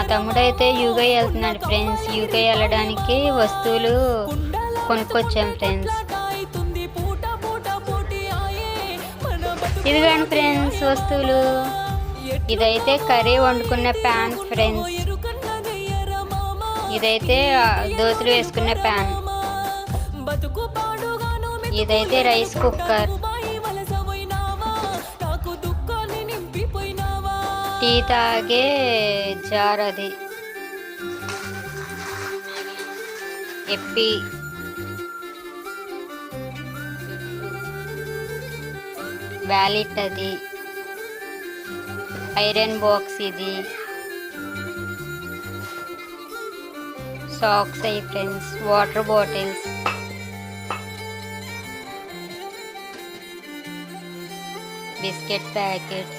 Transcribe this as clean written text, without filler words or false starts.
తమ్ముడైతే UK వెళ్తున్నాడు friends. UK వెళ్ళడానికి వస్తువులు కొనుక్కొచ్చాం ఫ్రెండ్స్. ఇదిగోండి ఫ్రెండ్స్ వస్తువులు. ఇదైతే కర్రీ వండుకునే ప్యాన్ ఫ్రెండ్స్. ఇదైతే దోశలు వేసుకునే ప్యాన్. ఇదైతే రైస్ కుక్కర్. టీ తాగే జార్ అది. ఎప్పి వ్యాలెట్ అది. ఐరన్ బాక్స్ ఇది. సాక్స్ అయ్యి friends. Water bottles. Biscuit packets.